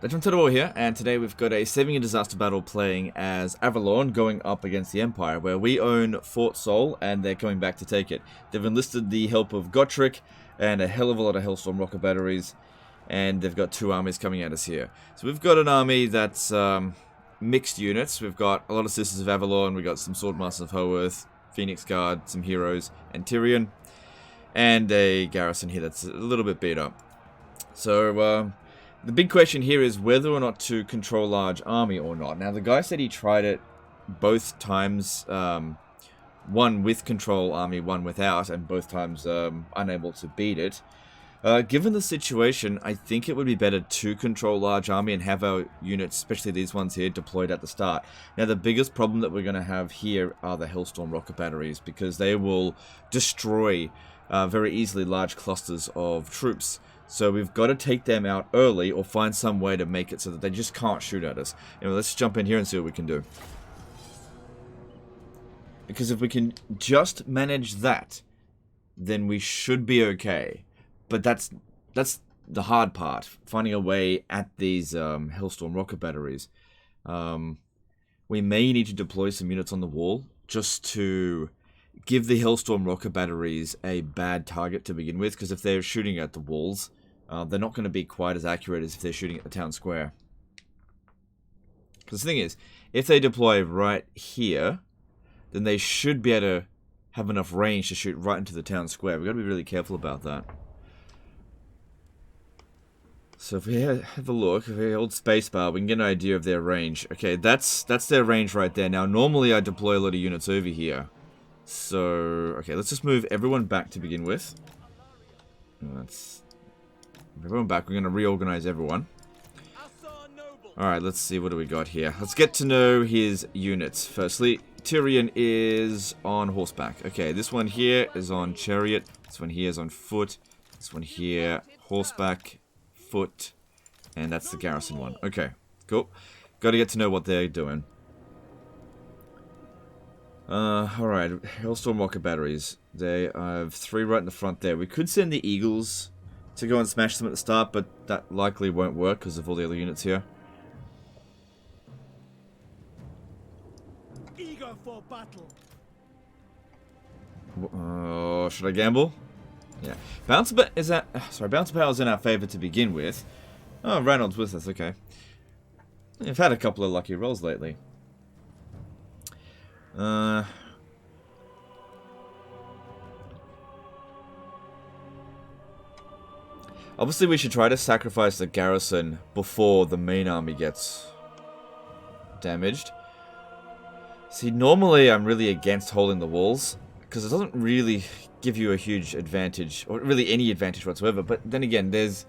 Legend Total War here, and today we've got a saving and disaster battle playing as Avalon going up against the Empire, where we own Fort Sol and they're coming back to take it. They've enlisted the help of Gotrek and a hell of a lot of Hellstorm rocket batteries, and they've got two armies coming at us here. So we've got an army that's mixed units. We've got a lot of Sisters of Avalon, we've got some Swordmasters of Howorth, Phoenix Guard, some heroes, and Tyrion, and a garrison here that's a little bit beat up. So, the big question here is whether or not to control large army or not. Now, the guy said he tried it both times, one with control army, one without, and both times unable to beat it. Given the situation, I think it would be better to control large army and have our units, especially these ones here, deployed at the start. Now, the biggest problem that we're going to have here are the Hellstorm rocket batteries, because they will destroy very easily large clusters of troops. So we've got to take them out early or find some way to make it so that they just can't shoot at us. Anyway, let's jump in here and see what we can do. Because if we can just manage that, then we should be okay. But that's the hard part, finding a way at these Hellstorm rocket batteries. We may need to deploy some units on the wall just to give the Hellstorm rocket batteries a bad target to begin with, because if they're shooting at the walls, they're not going to be quite as accurate as if they're shooting at the town square. Because the thing is, if they deploy right here, then they should be able to have enough range to shoot right into the town square. We've got to be really careful about that. So if we have a look, if we hold spacebar, we can get an idea of their range. Okay, that's their range right there. Now, normally I deploy a lot of units over here. So, okay, let's just move everyone back to begin with. Let's move everyone back. We're going to reorganize everyone. Alright, let's see, what do we got here? Let's get to know his units. Firstly, Tyrion is on horseback. Okay, this one here is on chariot. This one here is on foot. This one here, horseback, foot. And that's the garrison one. Okay, cool. Got to get to know what they're doing. Alright, Hellstorm rocket batteries. They have 3 right in the front there. We could send the Eagles to go and smash them at the start, but that likely won't work because of all the other units here. Eager for battle. Should I gamble? Yeah. Bounce power is in our favor to begin with. Oh, Reynolds with us, okay. I've had a couple of lucky rolls lately. Obviously we should try to sacrifice the garrison before the main army gets damaged. See, normally I'm really against holding the walls, because it doesn't really give you a huge advantage, or really any advantage whatsoever. But then again, there's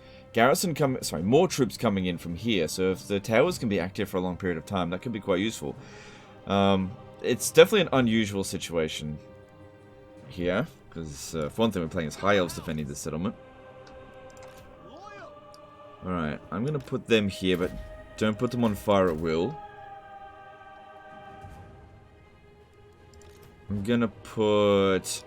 more troops coming in from here, so if the towers can be active for a long period of time, that could be quite useful. It's definitely an unusual situation here, because for one thing, we're playing as High Elves defending this settlement. Alright, I'm going to put them here, but don't put them on fire at will. I'm going to put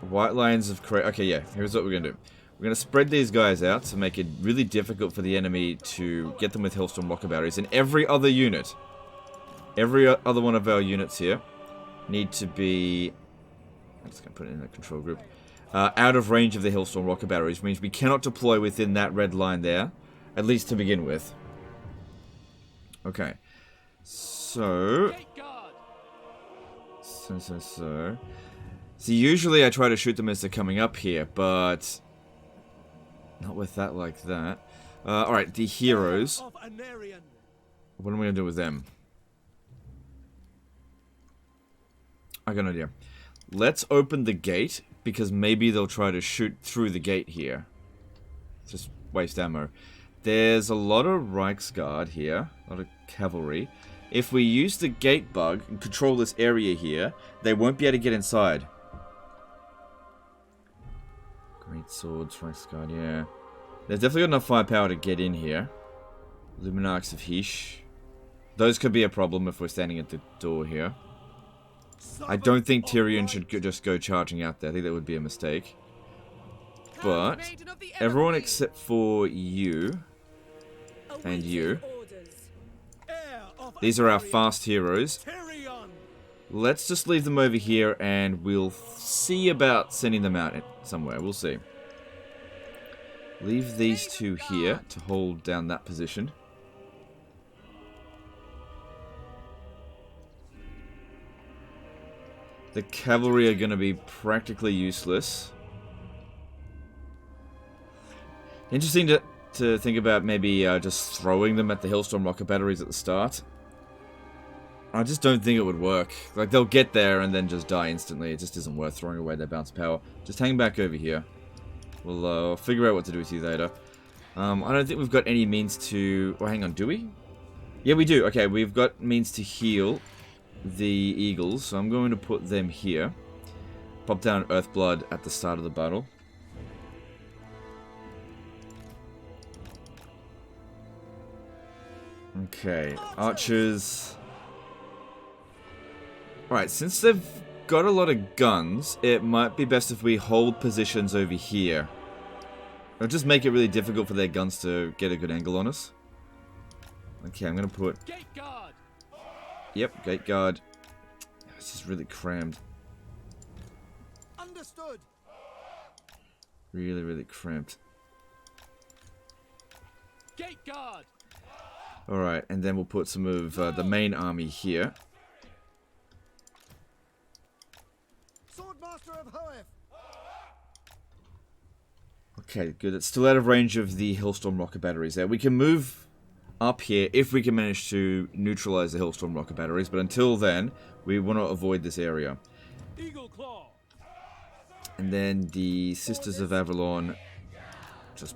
white lines of... Okay, yeah, here's what we're going to do. We're going to spread these guys out to make it really difficult for the enemy to get them with Hellstorm rocket batteries. And every other unit... Every other one of our units here need to be... I'm just going to put it in a control group. Out of range of the Hellstorm rocket batteries, which means we cannot deploy within that red line there, at least to begin with. Okay. So, usually I try to shoot them as they're coming up here, but not with that like that. Alright, the heroes. What am I going to do with them? I got an idea. Let's open the gate, because maybe they'll try to shoot through the gate here. Just waste ammo. There's a lot of Reichsguard here, a lot of cavalry. If we use the gate bug and control this area here, they won't be able to get inside. Great swords, Reichsguard, yeah. There's definitely got enough firepower to get in here. Luminarchs of Heesh. Those could be a problem if we're standing at the door here. I don't think Tyrion should just go charging out there. I think that would be a mistake. But everyone except for you and you. These are our fast heroes. Let's just leave them over here and we'll see about sending them out somewhere. We'll see. Leave these two here to hold down that position. The cavalry are going to be practically useless. Interesting to think about maybe just throwing them at the Hailstorm rocket batteries at the start. I just don't think it would work. Like, they'll get there and then just die instantly. It just isn't worth throwing away their bounce power. Just hang back over here. We'll figure out what to do with you later. I don't think we've got any means to... Oh, hang on, do we? Yeah, we do. Okay, we've got means to heal the eagles, so I'm going to put them here. Pop down Earthblood at the start of the battle. Okay, archers. Alright, since they've got a lot of guns, it might be best if we hold positions over here. It'll just make it really difficult for their guns to get a good angle on us. Okay, I'm gonna put... Gate guard. Yep, gate guard. This is really crammed. Understood. Really, really cramped. Gate guard. Alright, and then we'll put some of the main army here. Swordmaster of Hoeth. Okay, good. It's still out of range of the Hailstorm rocket batteries there. We can move up here if we can manage to neutralize the Hailstorm rocket batteries, but until then, we want to avoid this area. Eagle Claw. And then the Sisters of Avalon, just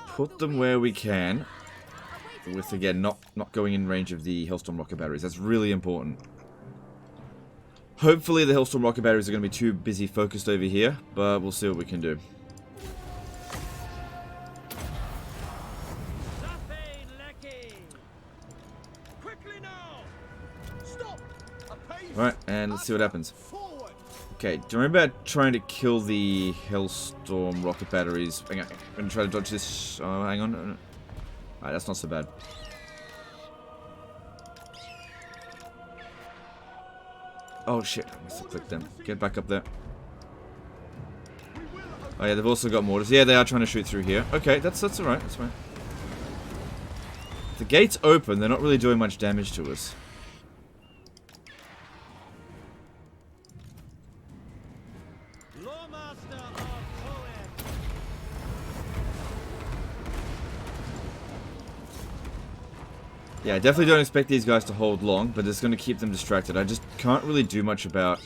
put them where we can, with, again, not going in range of the Hailstorm rocket batteries. That's really important. Hopefully the Hailstorm rocket batteries are going to be too busy focused over here, but we'll see what we can do. Alright, and let's see what happens. Okay, do you remember trying to kill the Hailstorm rocket batteries? Hang on, I'm going to try to dodge this. Oh, hang on. Alright, that's not so bad. Oh shit, I must have clicked them. Get back up there. Oh yeah, they've also got mortars. Yeah, they are trying to shoot through here. Okay, that's alright, that's fine. The gate's open, they're not really doing much damage to us. Yeah, I definitely don't expect these guys to hold long, but it's going to keep them distracted. I just can't really do much about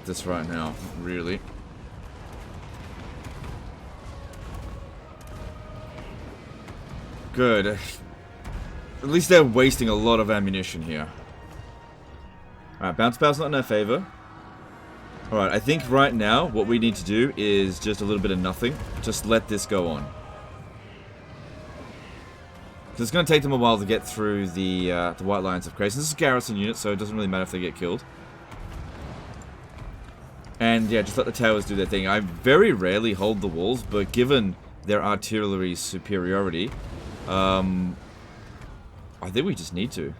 this right now, really. Good. At least they're wasting a lot of ammunition here. Alright, bounce power's not in our favor. Alright, I think right now what we need to do is just a little bit of nothing. Just let this go on. Because it's going to take them a while to get through the White Lions of Krace. This is a garrison unit, so it doesn't really matter if they get killed. And yeah, just let the towers do their thing. I very rarely hold the walls, but given their artillery's superiority, I think we just need to.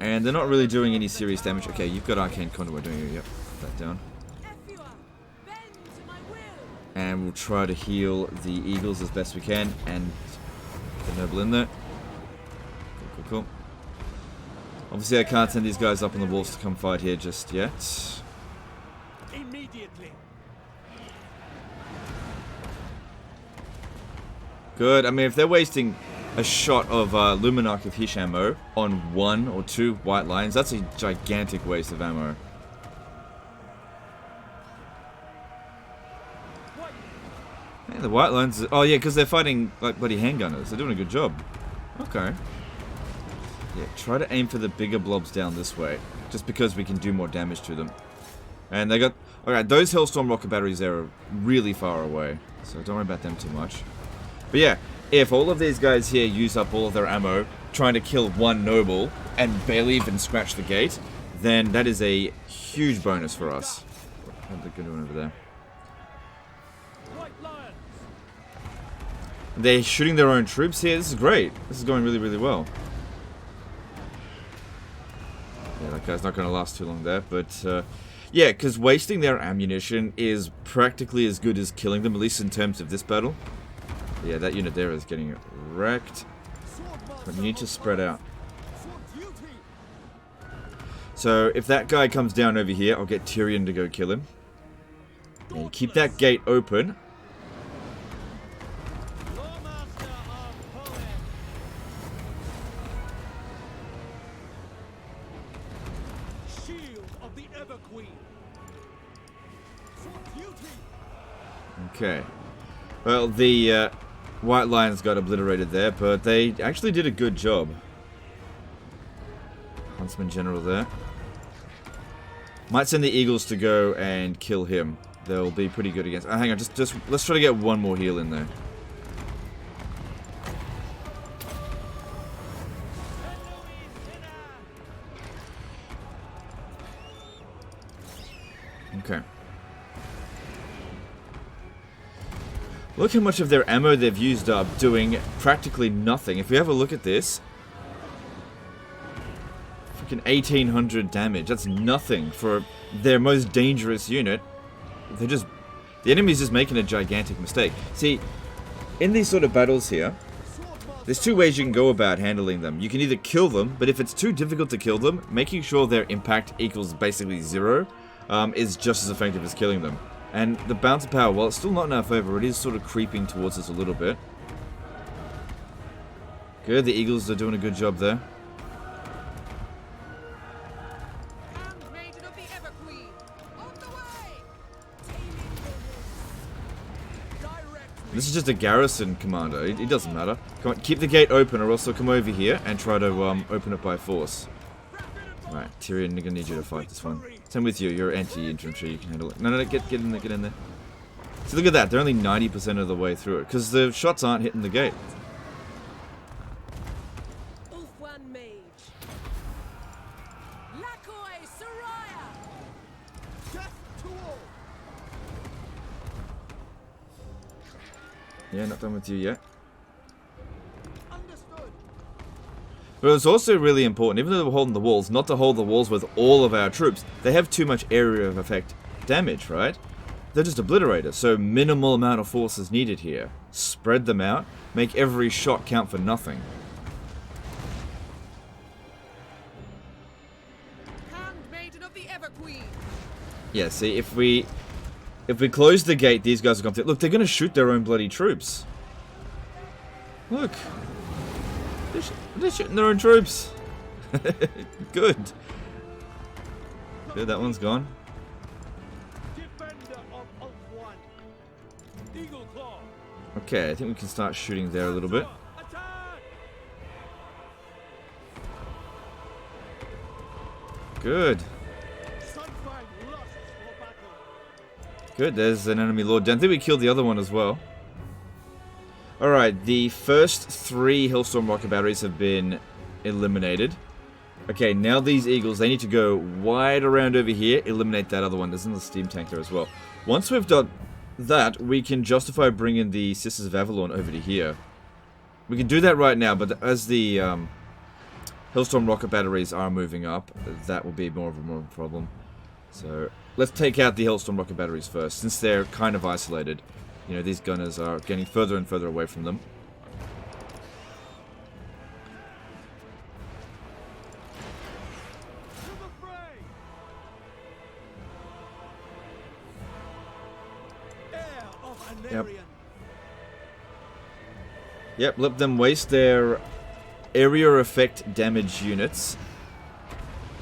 And they're not really doing any serious damage. Okay, you've got Arcane Conduit, don't you? Yep, put that down. And we'll try to heal the eagles as best we can, and the noble in there. Cool, cool, cool. Obviously, I can't send these guys up on the walls to come fight here just yet. Immediately. Good. I mean, if they're wasting a shot of Luminarch with Hish ammo on 1 or 2 white lions, that's a gigantic waste of ammo. Hey, the white lions... Oh, yeah, because they're fighting, like, bloody handgunners. They're doing a good job. Okay. Yeah, try to aim for the bigger blobs down this way. Just because we can do more damage to them. And they got... Alright, those Hailstorm rocket batteries there are really far away. So don't worry about them too much. But yeah, if all of these guys here use up all of their ammo trying to kill one noble and barely even scratch the gate, then that is a huge bonus for us. How's it doing over there? They're shooting their own troops here. This is great. This is going really, really well. Yeah, that guy's not going to last too long there, but yeah, because wasting their ammunition is practically as good as killing them, at least in terms of this battle. Yeah, that unit there is getting wrecked. But you need to spread out. So if that guy comes down over here, I'll get Tyrion to go kill him. And keep that gate open. Okay. Well, the White Lions got obliterated there, but they actually did a good job. Huntsman General there. Might send the Eagles to go and kill him. They'll be pretty good against... hang on, just let's try to get one more heal in there. Okay. Look how much of their ammo they've used up doing practically nothing. If we have a look at this... freaking 1800 damage. That's nothing for their most dangerous unit. They're just... the enemy's just making a gigantic mistake. See, in these sort of battles here, there's two ways you can go about handling them. You can either kill them, but if it's too difficult to kill them, making sure their impact equals basically 0 is just as effective as killing them. And the bounce of power, while it's still not in our favor, it is sort of creeping towards us a little bit. Good, the Eagles are doing a good job there. This is just a garrison commander. It doesn't matter. Come on, keep the gate open, or else they'll come over here and try to open it by force. Alright, Tyrion, I'm gonna need you to fight this one. Same with you. You're anti-infantry. You can handle it. No, get in there. Get in there. So look at that. They're only 90% of the way through it because the shots aren't hitting the gate. Yeah, not done with you yet. But it's also really important, even though they're holding the walls, not to hold the walls with all of our troops. They have too much area of effect damage, right? They're just obliterators, so minimal amount of force is needed here. Spread them out, make every shot count for nothing. Handmaiden of the Everqueen. Yeah, see, if we close the gate, these guys are going to... look, they're going to shoot their own bloody troops. Look. They're shooting their own troops. Good. Good, that one's gone. Okay, I think we can start shooting there a little bit. Good. Good, there's an enemy lord down. I think we killed the other one as well. Alright, the first 3 Hellstorm rocket batteries have been eliminated. Okay, now these Eagles, they need to go wide around over here, eliminate that other one. There's another steam tank there as well. Once we've done that, we can justify bringing the Sisters of Avalon over to here. We can do that right now, but as the Hellstorm rocket batteries are moving up, that will be more of a problem. So, let's take out the Hellstorm rocket batteries first, since they're kind of isolated. You know, these gunners are getting further and further away from them. Yep, let them waste their area effect damage units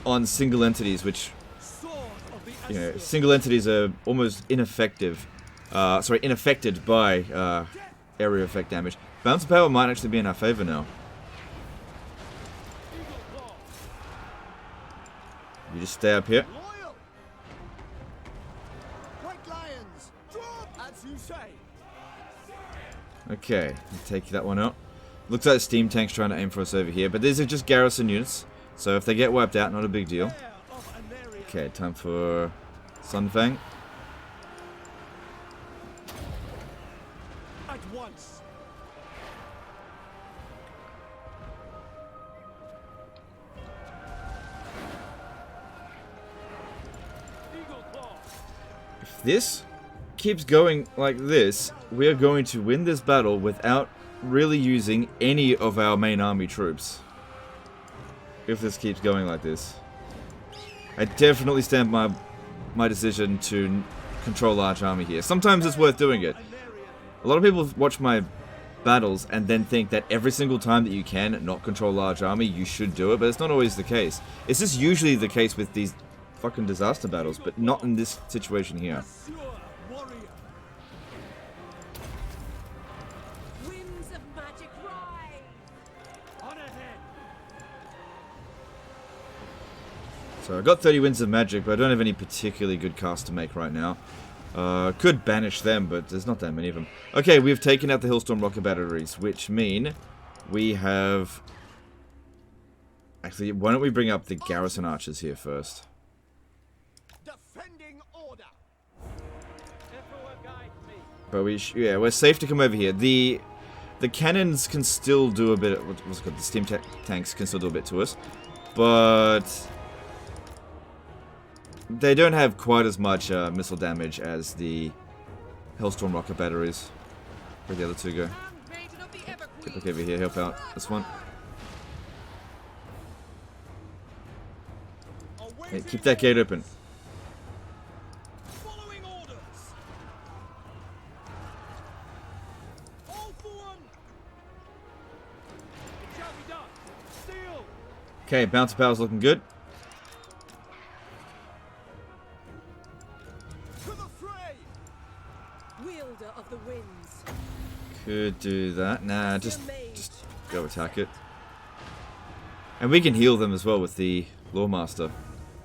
on single entities, which, you know, single entities are almost ineffective. Unaffected by area effect damage. Bounce power might actually be in our favor now. You just stay up here. Okay, take that one out. Looks like the steam tank's trying to aim for us over here, but these are just garrison units, so if they get wiped out, not a big deal. Okay, time for Sunfang. If this keeps going like this, we are going to win this battle without really using any of our main army troops. If this keeps going like this. I definitely stand by my decision to control large army here. Sometimes it's worth doing it. A lot of people watch my battles and then think that every single time that you can not control large army, you should do it, but it's not always the case. It's just usually the case with these fucking disaster battles, but not in this situation here. So I got 30 Winds of Magic, but I don't have any particularly good casts to make right now. Could banish them, but there's not that many of them. Okay, we've taken out the Hellstorm rocket batteries, which mean we have... Actually, why don't we bring up the garrison archers here first? Defending order. But yeah, we're safe to come over here. The cannons can still do a bit. What's it called? The steam tanks can still do a bit to us, but they don't have quite as much missile damage as the Hellstorm rocket batteries. Where'd the other two go? Get back over here, help out this one. Hey, keep that gate open. Okay, bouncer power's looking good. Could do that. Nah, just go attack it. And we can heal them as well with the Lawmaster.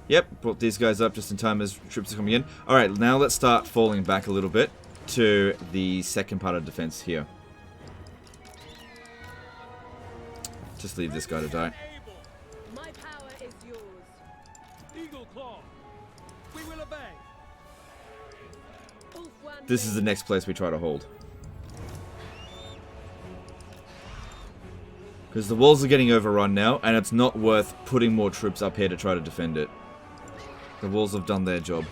Yep, brought these guys up just in time as troops are coming in. Alright, now let's start falling back a little bit to the second part of defense here. Just leave this guy to die. My power is yours. Eagle Claw. We will obey. This is the next place we try to hold. Because the walls are getting overrun now, and it's not worth putting more troops up here to try to defend it. The walls have done their job.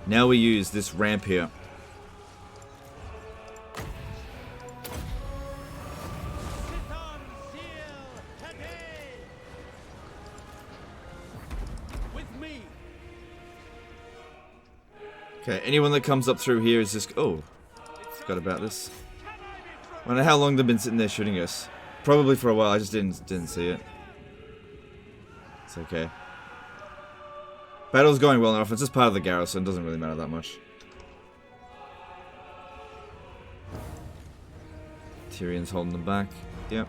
Now we use this ramp here. Okay, anyone that comes up through here is just... Oh, forgot about this. I wonder how long they've been sitting there shooting us. Probably for a while, I just didn't see it. It's okay. Battle's going well enough, it's just part of the garrison, doesn't really matter that much. Tyrion's holding them back. Yep.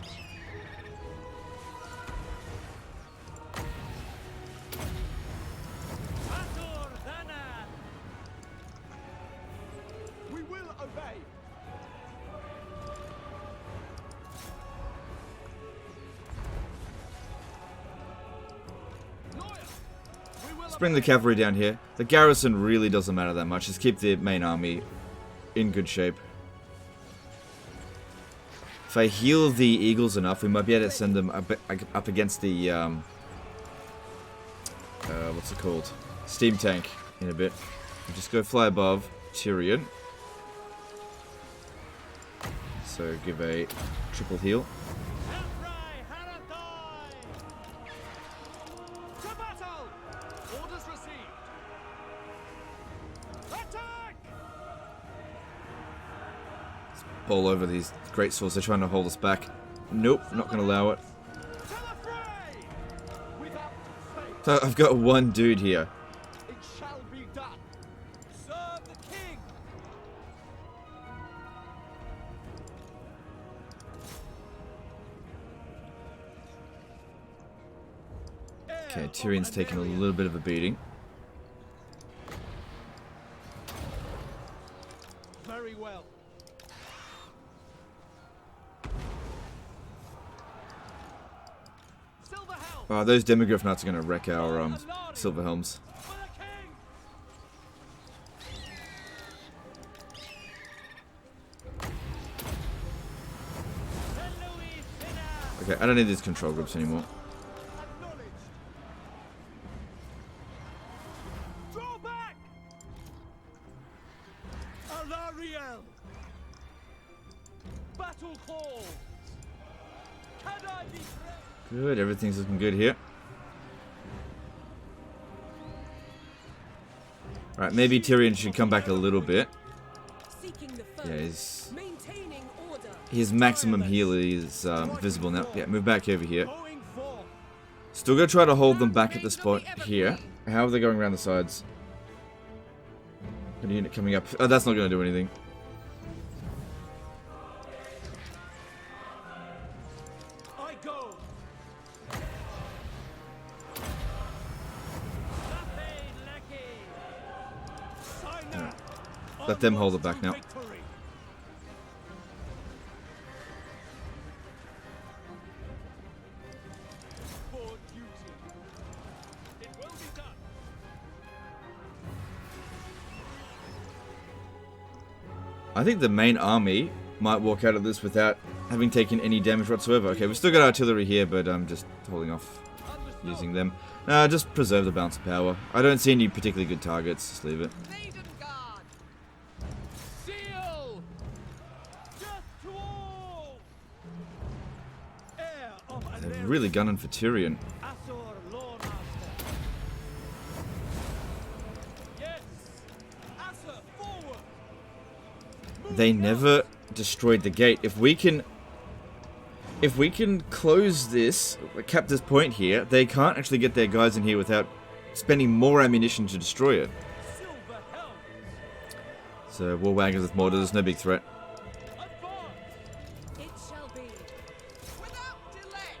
We will obey. Let's bring the cavalry down here. The garrison really doesn't matter that much. Just keep the main army in good shape. If I heal the eagles enough, we might be able to send them up against the, what's it called? Steam tank in a bit. We'll just go fly above Tyrion. So give a triple heal. All over these great swords. They're trying to hold us back. Nope, not going to allow it. So I've got one dude here. It shall be done. Serve the king. Okay, Tyrion's taking a little bit of a beating. Very well. Those Demigryph nuts are going to wreck our Silver Helms. Okay, I don't need these control groups anymore. Acknowledged. Draw back. Alariel. Battle call. Can I be praised? Good, everything's looking good here. Alright, maybe Tyrion should come back a little bit. Seeking the Yeah, foe. Maintaining order. his maximum heal is visible now. Yeah, move back over here. Going forth. Still gonna try to hold them back at the spot here. How are they going around the sides? Got a unit coming up. Oh, that's not gonna do anything. I go. Sign Let them hold it back now. victory. For duty. It will be done. I think the main army might walk out of this without having taken any damage whatsoever. Okay, we've still got artillery here, but I'm just holding off using them. Just preserve the balance of power. I don't see any particularly good targets. Just leave it. Maiden guard. Seal. Death to all. Heir of They're Alariel. really gunning for Tyrion. Azor Lawmaster. Yes. Azor forward. They never destroyed the gate. If we can close this, cap this point here, they can't actually get their guys in here without spending more ammunition to destroy it. Silver helm. So war wagons with mortars, no big threat. Advance. It shall be. Without delay.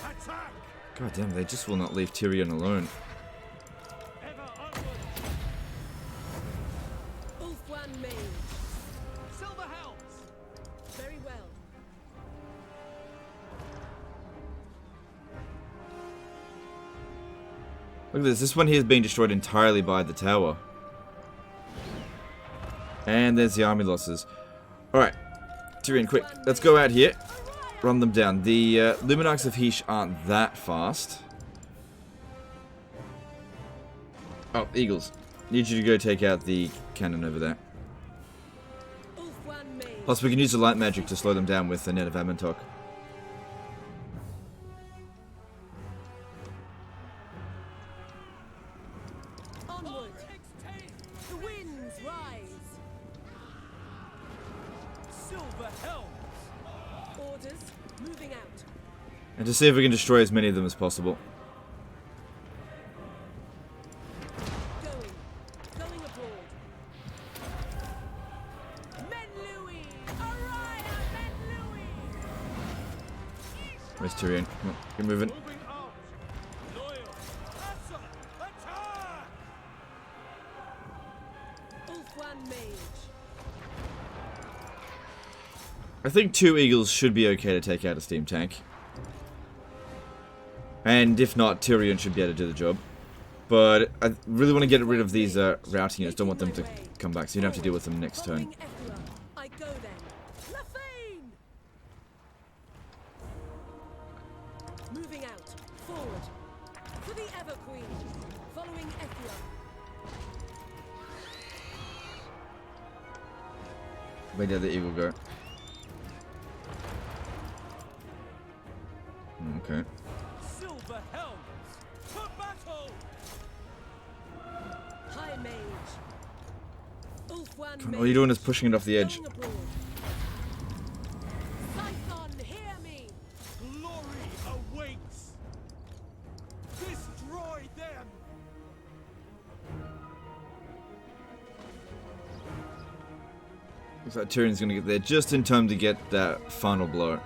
Attack. God damn, they just will not leave Tyrion alone. Ever onward. Ulfwan Mage. Silver helms. Very well. Look at this. This one here is being destroyed entirely by the tower. And there's the army losses. Alright. Tyrion, quick. Let's go out here. Run them down. The Luminarchs of Heesh aren't that fast. Oh, Eagles. Need you to go take out the cannon over there. Ulfwan Mage. Plus, we can use the light magic to slow them down with the net of Amantok. Onward. The winds rise. Silver helms. Orders moving out. And to see if we can destroy as many of them as possible. Going abroad. Men Louis. Araya Men Louis. Where's Tyrion? Come on, get moving. Moving out. Loyal. Azor. Attack. Ulfwan Mage. I think 2 Eagles should be okay to take out a steam tank. And if not, Tyrion should be able to do the job. But I really want to get rid of these routing units. Don't want them to come back, so you don't have to deal with them next turn. Following Ephra. I go then. Lafane. Moving out. Forward. For the Ever Queen. Following Ephra. Where did the eagle go? Okay. Silver helms. To battle. High Mage. Ulfwan Come on, Mage. all you're doing is pushing it off the edge. Going abroad. Scython, hear me. Glory awaits. Destroy them. Looks like Tyrion's going to get there just in time to get that final blow.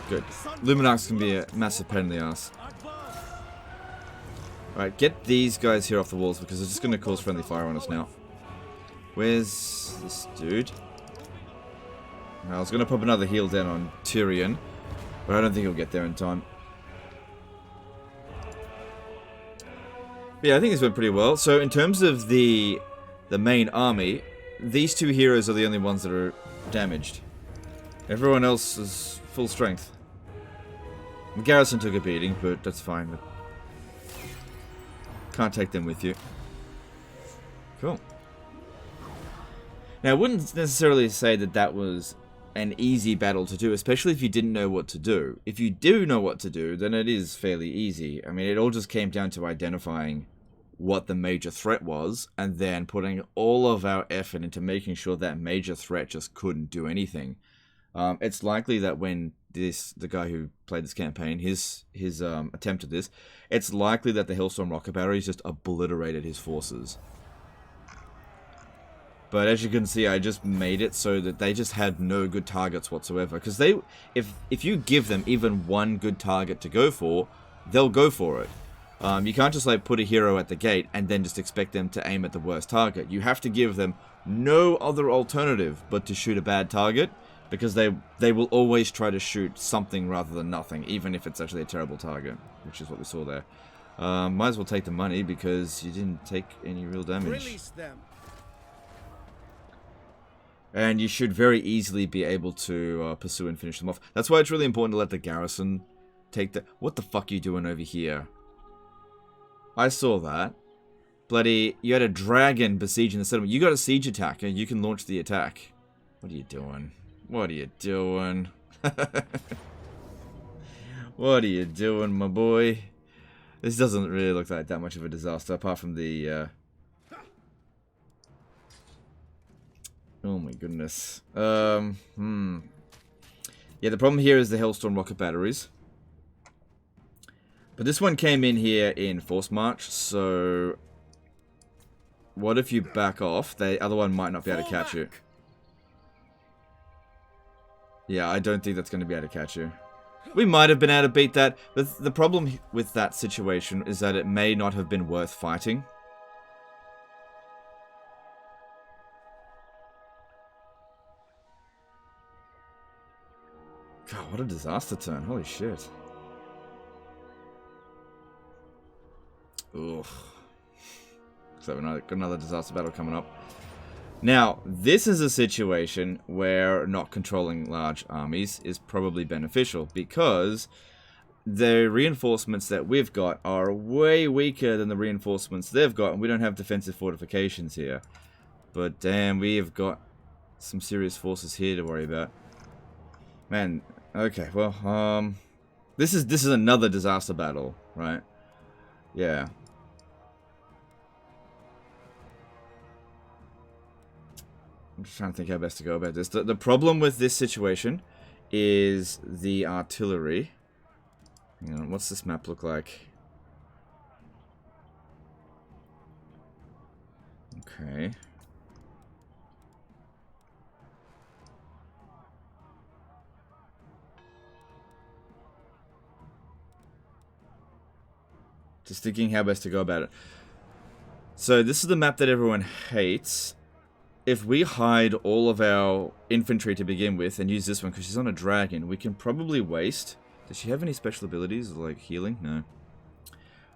Good. Luminarchs can be a massive pain in the ass. Advance. Alright, get these guys here off the walls because it's just going to cause friendly fire on us now. Where's this dude? I was going to pop another heal down on Tyrion, but I don't think he'll get there in time. Yeah, I think this went pretty well. So in terms of the main army, these two heroes are the only ones that are damaged. Everyone else is full strength. The garrison took a beating, but that's fine. Can't take them with you. Cool. Now, I wouldn't necessarily say that that was an easy battle to do, especially if you didn't know what to do. If you do know what to do, then it is fairly easy. I mean, it all just came down to identifying what the major threat was, and then putting all of our effort into making sure that major threat just couldn't do anything. It's likely that when the guy who played this campaign, his attempt at this, it's likely that the Hailstorm rocket batteries just obliterated his forces. But as you can see, I just made it so that they just had no good targets whatsoever. Because if you give them even one good target to go for, they'll go for it. You can't just like put a hero at the gate and then just expect them to aim at the worst target. You have to give them no other alternative but to shoot a bad target. Because they will always try to shoot something rather than nothing, even if it's actually a terrible target, which is what we saw there. Might as well take the money because you didn't take any real damage. Release them. And you should very easily be able to pursue and finish them off. That's why it's really important to let the garrison take the... What the fuck are you doing over here? I saw that. Bloody... You had a dragon besieging the settlement. You got a siege attacker. You can launch the attack. What are you doing? What are you doing? What are you doing, my boy? This doesn't really look like that much of a disaster, apart from the... Oh my goodness. Yeah, the problem here is the Hailstorm rocket batteries. But this one came in here in Force March, so... What if you back off? The other one might not be able to catch you. Yeah, I don't think that's going to be able to catch you. We might have been able to beat that, but the problem with that situation is that it may not have been worth fighting. God, what a disaster turn. Holy shit. Ugh. So we've got another disaster battle coming up. Now, this is a situation where not controlling large armies is probably beneficial because the reinforcements that we've got are way weaker than the reinforcements they've got, and we don't have defensive fortifications here. But damn, we have got some serious forces here to worry about. Man, okay, well, this is another disaster battle, right? Yeah. I'm just trying to think how best to go about this. The problem with this situation is the artillery. Hang on, what's this map look like? Okay. Just thinking how best to go about it. So this is the map that everyone hates. If we hide all of our infantry to begin with and use this one because she's on a dragon, we can probably waste... Does she have any special abilities like healing? No.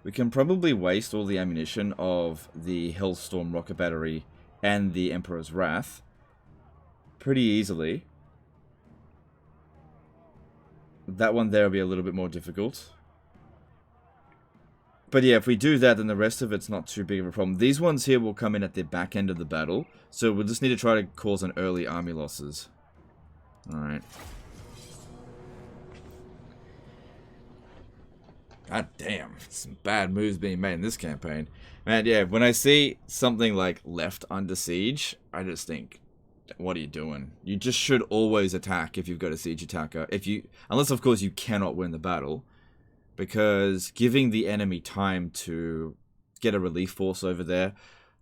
We can probably waste all the ammunition of the Hailstorm rocket battery and the Emperor's Wrath pretty easily. That one there will be a little bit more difficult. But yeah, if we do that, then the rest of it's not too big of a problem. These ones here will come in at the back end of the battle, so we'll just need to try to cause an early army losses. Alright. God damn, some bad moves being made in this campaign. Man, yeah, when I see something like left under siege, I just think, what are you doing? You just should always attack if you've got a siege attacker. Unless, of course, you cannot win the battle. Because giving the enemy time to get a relief force over there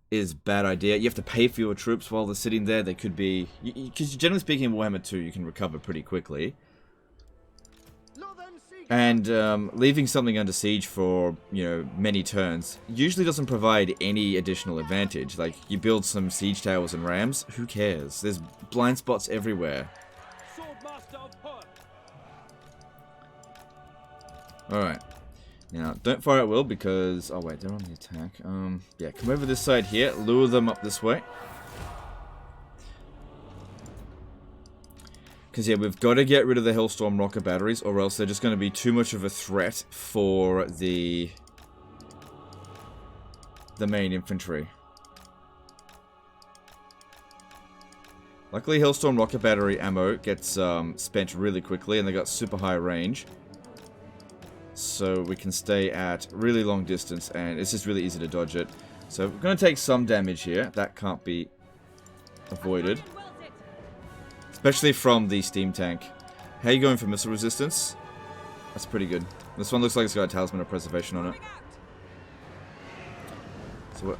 is a bad idea. You have to pay for your troops while they're sitting there. They could be... Because generally speaking, in Warhammer 2, you can recover pretty quickly. And leaving something under siege for, many turns usually doesn't provide any additional advantage. Like, you build some siege towers and rams, who cares? There's blind spots everywhere. Alright. Now, don't fire at will because... Oh, wait, they're on the attack. Yeah, come over this side here. Lure them up this way. Because, yeah, we've got to get rid of the Hellstorm rocket batteries, or else they're just going to be too much of a threat for the main infantry. Luckily, Hellstorm rocket battery ammo gets spent really quickly, and they got super high range. So we can stay at really long distance, and it's just really easy to dodge it. So we're going to take some damage here. That can't be avoided. Especially from the steam tank. How are you going for missile resistance? That's pretty good. This one looks like it's got a Talisman of Preservation on it. So what?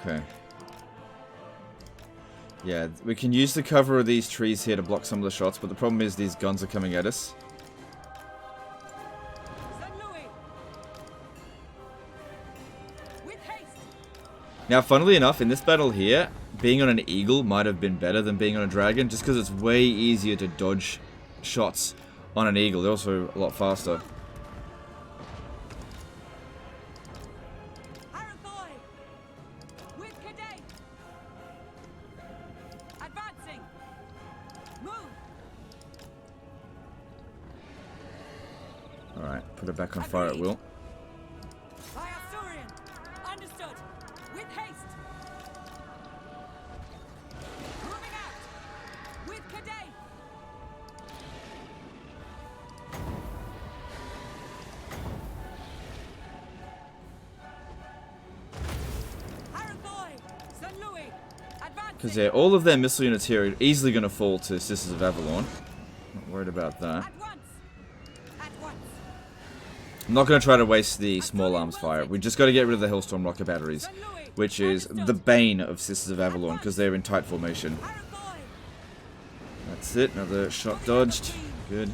Okay. Yeah, we can use the cover of these trees here to block some of the shots, but the problem is these guns are coming at us. Now, funnily enough, in this battle here, being on an eagle might have been better than being on a dragon, just because it's way easier to dodge shots on an eagle. They're also a lot faster. Alright, put it back on fire at will. Because yeah, all of their missile units here are easily going to fall to Sisters of Avalon. Not worried about that. I'm not going to try to waste the small arms fire. We just got to get rid of the Hellstorm rocket batteries, which is the bane of Sisters of Avalon because they're in tight formation. That's it. Another shot dodged. Good.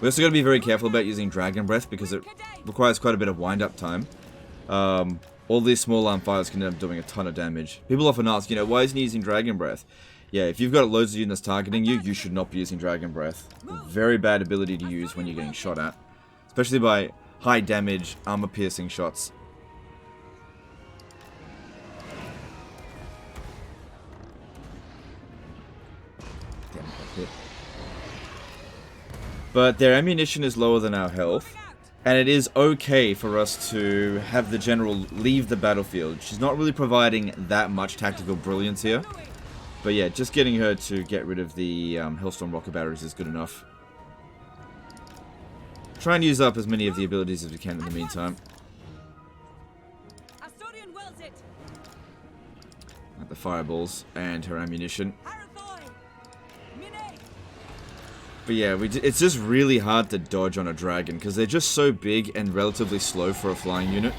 We also got to be very careful about using Dragon Breath because it requires quite a bit of wind-up time. All these small arm fires can end up doing a ton of damage. People often ask, you know, why isn't he using Dragon Breath? Yeah, if you've got loads of units targeting you, you should not be using Dragon Breath. Very bad ability to use when you're getting shot at. Especially by high damage, armor piercing shots. Damn, got hit. But their ammunition is lower than our health. And it is okay for us to have the general leave the battlefield. She's not really providing that much tactical brilliance here. But yeah, just getting her to get rid of the Hellstorm rocket batteries is good enough. Try and use up as many of the abilities as we can in the meantime. Like the fireballs and her ammunition. But yeah, it's just really hard to dodge on a dragon because they're just so big and relatively slow for a flying unit.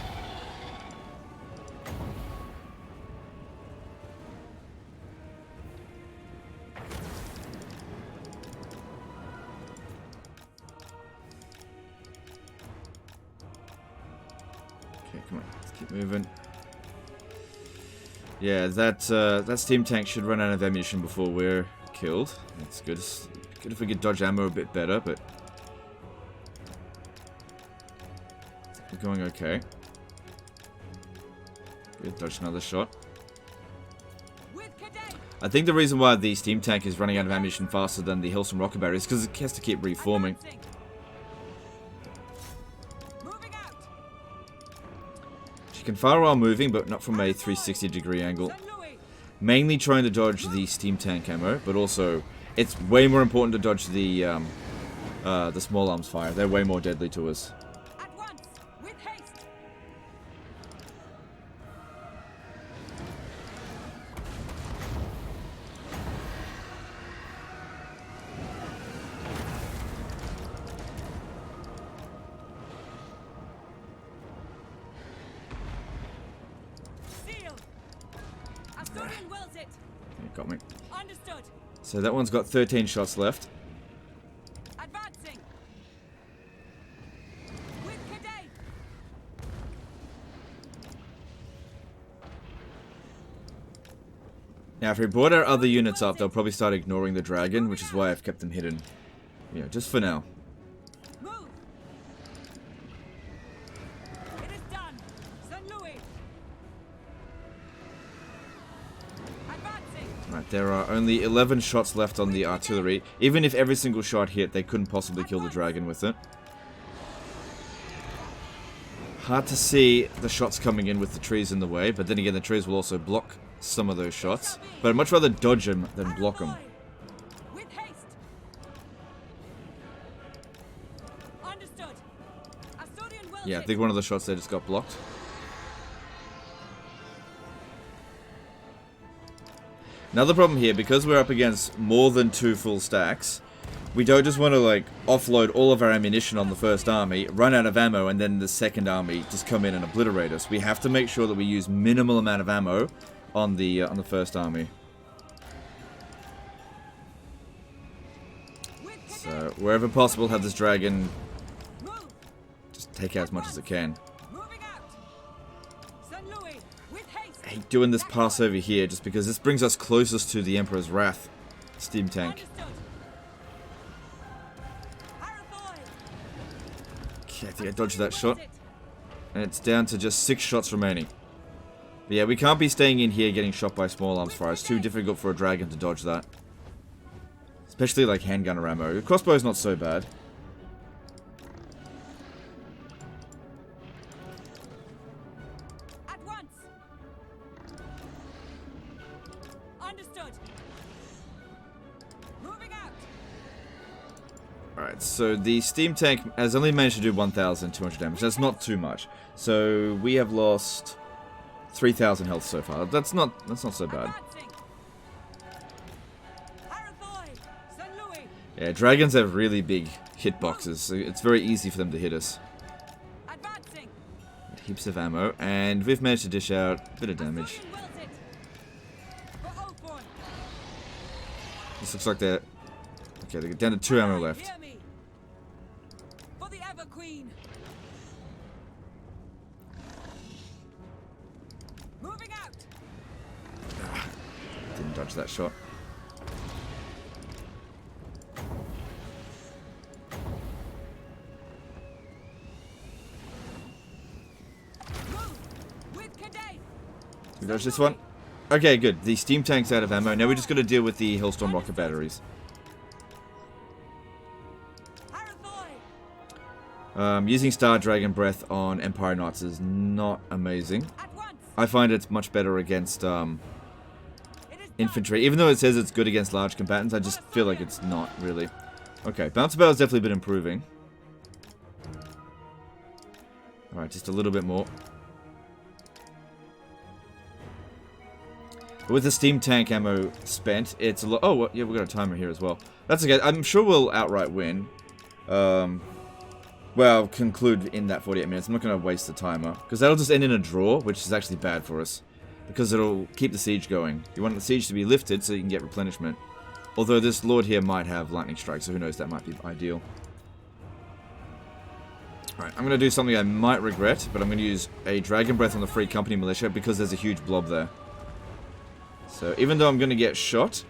Okay, come on, let's keep moving. Yeah, that steam tank should run out of ammunition before we're killed. That's good. Good if we could dodge ammo a bit better, but we're going okay. Good, dodge another shot. I think the reason why the steam tank is running out of ammunition faster than the Hellstorm rocket battery is because it has to keep reforming. She can fire while moving, but not from a 360-degree angle. Mainly trying to dodge the steam tank ammo, but also it's way more important to dodge the small arms fire. They're way more deadly to us. Got me. So that one's got 13 shots left. Now, if we brought our other units up, they'll probably start ignoring the dragon, which is why I've kept them hidden. You know, just for now. Move. It is done. St. Louis. Advancing. Right, there are only 11 shots left on the artillery. Even if every single shot hit, they couldn't possibly kill the dragon with it. Hard to see the shots coming in with the trees in the way, but then again, the trees will also block some of those shots. But I'd much rather dodge them than block them. With haste. Understood. Asturian well Yeah, I hit. think one of the shots there just got blocked. Another problem here, because we're up against more than 2 full stacks, we don't just want to, like, offload all of our ammunition on the first army, run out of ammo, and then the second army just come in and obliterate us. We have to make sure that we use minimal amount of ammo on the first army. So, wherever possible, have this dragon Move. just take out as much as it can. Moving out. St. Louis. With haste. I hate doing this pass over here, just because this brings us closest to the Emperor's Wrath steam tank. Understood. Harathoi. Okay, I think I dodged that shot. And it's down to just 6 shots remaining. But yeah, we can't be staying in here getting shot by small arms fire. It's too difficult for a dragon to dodge that. Especially like handgunner ammo. The crossbow's not so bad. At once. Understood. Moving out. Alright, so the steam tank has only managed to do 1,200 damage. That's not too much. So we have lost 3,000 health so far. That's not so bad. Advancing. Harathoi. St. Louis. Yeah, dragons have really big hitboxes, so it's very easy for them to hit us. Advancing. Heaps of ammo, and we've managed to dish out a bit of damage. Asturian well hit. For Oathbourne. This looks like they're... Okay, they're down to 2 ammo left. Hear me. For the Ever Queen. Moving out. Didn't dodge that shot. Move. With Cadet. We dodge this one. Okay, good. The steam tank's out of ammo. Now we just got to deal with the Hailstorm rocket batteries. Harathoi. Using Star Dragon Breath on Empire Knights is not amazing. At once. I find it's much better against It is infantry. Even though it says it's good against large combatants, I just feel like it's not really. Okay, bounce battle has definitely been improving. Alright, just a little bit more. But with the steam tank ammo spent, it's a lot. Oh, well, yeah, we've got a timer here as well. That's okay. I'm sure we'll outright win. Well, conclude in that 48 minutes. I'm not going to waste the timer, because that'll just end in a draw, which is actually bad for us. Because it'll keep the siege going. You want the siege to be lifted so you can get replenishment. Although this lord here might have lightning strike, so who knows, that might be ideal. Alright, I'm going to do something I might regret, but I'm going to use a Dragon Breath on the Free Company Militia because there's a huge blob there. So even though I'm going to get shot...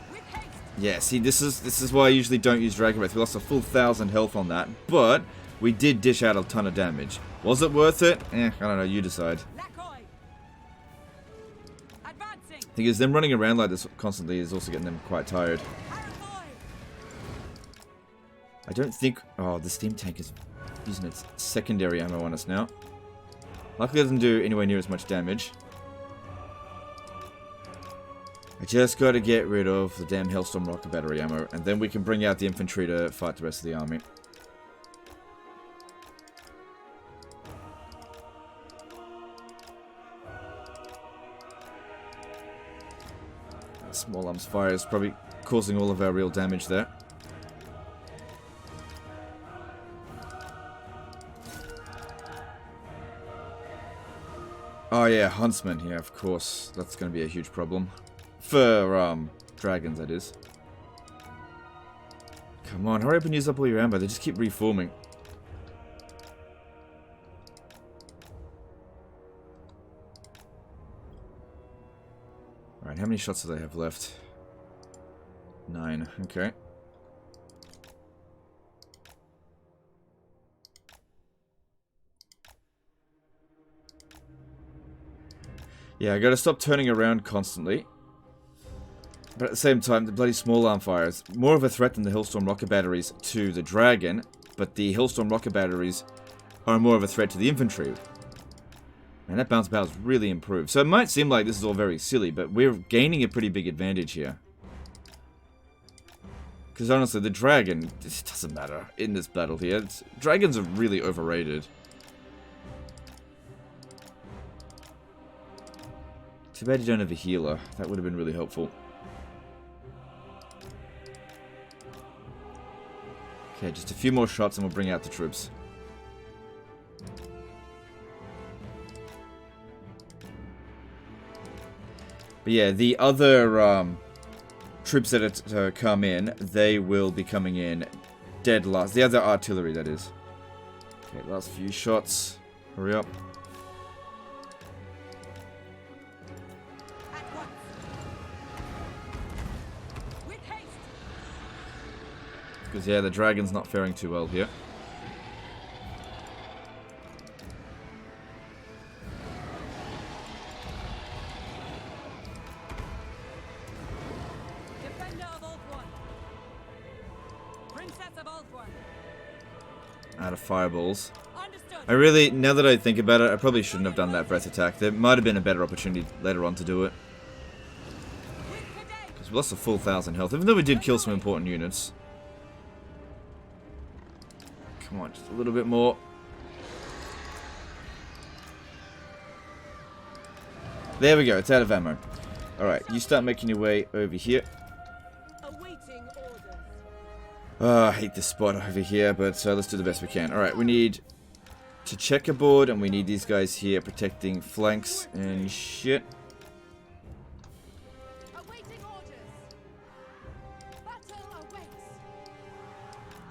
with haste. Yeah, see, this is why I usually don't use Dragon Breath. We lost a full 1,000 health on that, but we did dish out a ton of damage. Was it worth it? I don't know, you decide. Lakoi. Advancing. Thing is, them running around like this constantly is also getting them quite tired. Harathoi. I don't think... Oh, the steam tank is using its secondary ammo on us now. Luckily it doesn't do anywhere near as much damage. I just got to get rid of the damn Hailstorm rocket battery ammo, and then we can bring out the infantry to fight the rest of the army. Small arms fire is probably causing all of our real damage there. Oh yeah, Huntsman. Yeah, of course. That's going to be a huge problem. For, dragons, that is. Come on, hurry up and use up all your ammo. They just keep reforming. Alright, how many shots do they have left? 9. Okay. Yeah, I gotta stop turning around constantly. But at the same time, the bloody small arm fire is more of a threat than the Hellstorm rocket batteries to the Dragon, but the Hellstorm rocket batteries are more of a threat to the infantry. And that bounce battle's really improved. So it might seem like this is all very silly, but we're gaining a pretty big advantage here. Because honestly, the Dragon, it doesn't matter in this battle here. Dragons are really overrated. Too bad you don't have a healer. That would have been really helpful. Okay, just a few more shots and we'll bring out the troops. But yeah, the other troops that come in, they will be coming in dead last. The other artillery, that is. Okay, last few shots. Hurry up. Because, yeah, the Dragon's not faring too well here. Defender of Old Princess of Old Out of fireballs. Understood. I really, now that I think about it, I probably shouldn't have done that breath attack. There might have been a better opportunity later on to do it. Because we lost a full 1,000 health, even though we did kill some important units. Come on, just a little bit more. There we go, it's out of ammo. Alright, you start making your way over here. Awaiting orders. I hate this spot over here, but let's do the best we can. Alright, we need to checkerboard, and we need these guys here protecting flanks and shit. Awaiting orders. Battle awaits.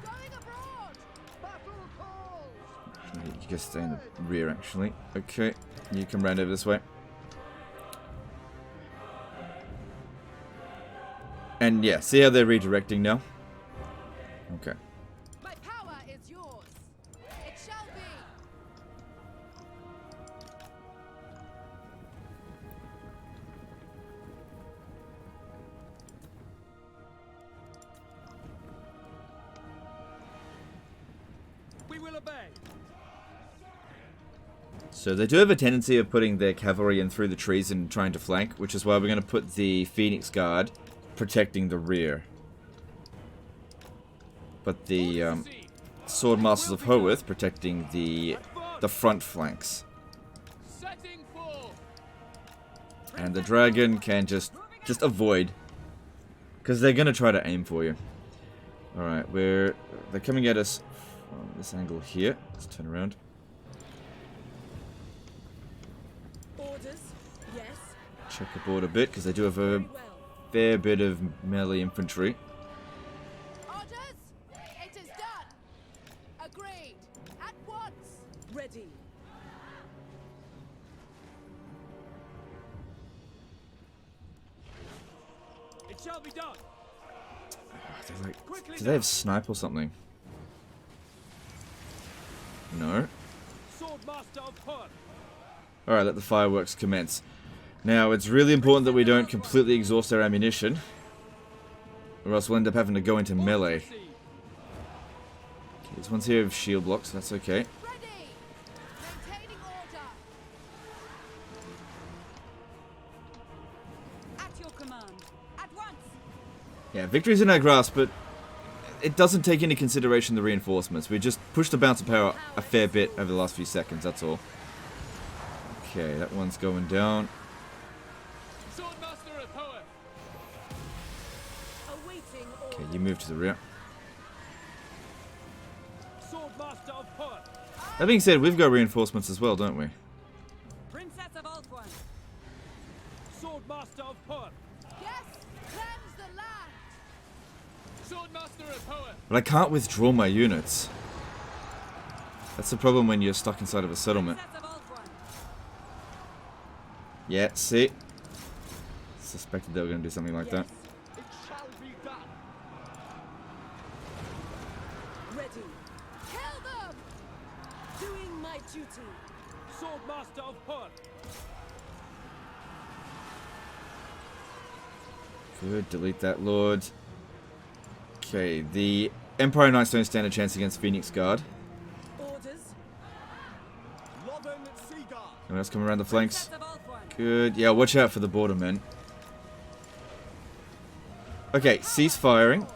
Going abroad. Battle calls. You guys stay in the rear, actually. Okay, you come round over this way. And yeah, see how they're redirecting now? Okay. My power is yours. It shall be. We will obey. So they do have a tendency of putting their cavalry in through the trees and trying to flank, which is why we're going to put the Phoenix Guard protecting the rear. But the Sword Masters of Howarth protecting the front flanks. Setting forth. And the Dragon can just avoid, because they're going to try to aim for you. Alright, they're coming at us from this angle here. Let's turn around. Orders. Yes. Checkerboard a bit, because they do have a Very well. fair bit of melee infantry. Orders. It is done. Agreed. At once. Ready. It shall be done. They're like, do they have snipe or something? No. Swordmaster of Perth. Alright, let the fireworks commence. Now, it's really important that we don't completely exhaust our ammunition, or else we'll end up having to go into melee. Okay, this one's here with shield blocks, that's okay. Ready. Maintaining order. At your command. At once. Yeah, victory's in our grasp, but it doesn't take into consideration the reinforcements. We just pushed the bounce of power a fair bit over the last few seconds, that's all. Okay, that one's going down. Swordmaster of Perth. Awaiting Okay, order. you move to the rear. Swordmaster of Perth. That being said, we've got reinforcements as well, don't we? Princess of Old Swordmaster of Perth. Yes. Cleanse the land. Swordmaster of Perth. But I can't withdraw my units. That's the problem when you're stuck inside of a settlement. Princess of Old Yeah, see? Suspected they were going to do something like that. It shall be done. Ready. Kill them! Doing my duty. Swordmaster of Hur. Good, delete that, Lord. Okay, the Empire Knights don't stand a chance against Phoenix Guard. Orders. Lothern Seaguard. Anyone else coming around the flanks? Sets of Ulthuan. Good. Yeah, watch out for the border, men. Okay, cease firing.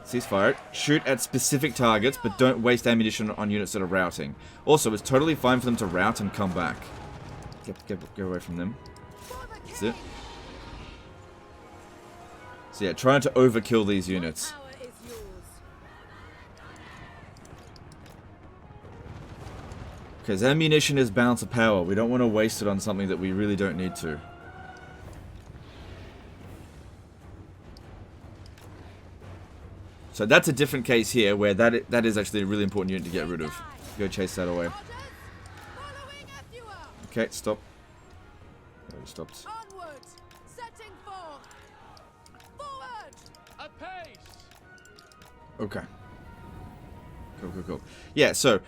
Cease fire. Shoot at specific targets, but don't waste ammunition on units that are routing. Also, it's totally fine for them to rout and come back. Get away from them. That's it. So yeah, trying to overkill these units. Power is yours. Because ammunition is balance of power. We don't want to waste it on something that we really don't need to. So that's a different case here, where that is actually a really important unit to get rid of. Go chase that away. Orders. Following after you are. Okay, stop. Already stopped. Onward. Setting forth. Forward. Apace. Okay. Cool. Yeah, so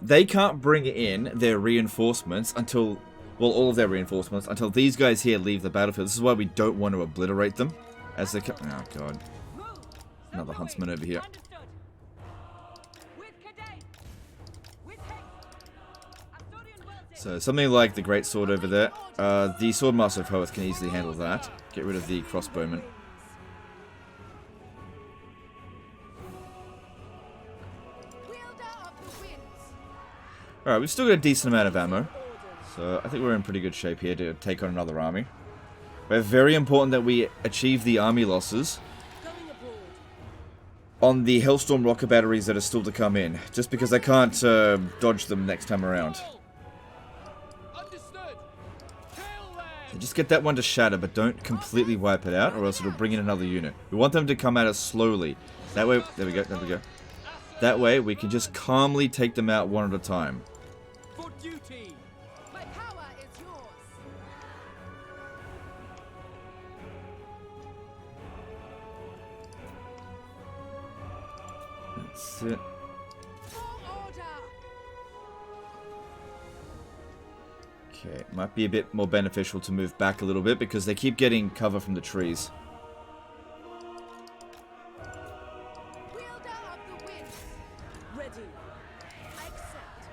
they can't bring in their reinforcements until, well, all of their reinforcements until these guys here leave the battlefield. This is why we don't want to obliterate them as they come. Oh god, Move. another huntsman over here. Understood. With Cadate. With haste. Asturian Welted. So something like the great sword over there. The Swordmaster of Hoeth can easily handle that. Get rid of the crossbowman. Wielder of the winds. Alright, we've still got a decent amount of ammo. So I think we're in pretty good shape here to take on another army. But very important that we achieve the army losses Going abroad. on the Hellstorm rocket batteries that are still to come in. Just because I can't dodge them next time around. Understood. Kill them. So just get that one to shatter, but don't completely wipe it out, or else it'll bring in another unit. We want them to come at us slowly. That way, there we go. That way, we can just calmly take them out one at a time. For duty. My power is yours. That's it. For order. Okay, might be a bit more beneficial to move back a little bit because they keep getting cover from the trees. Wielder of the winds. Ready. I accept.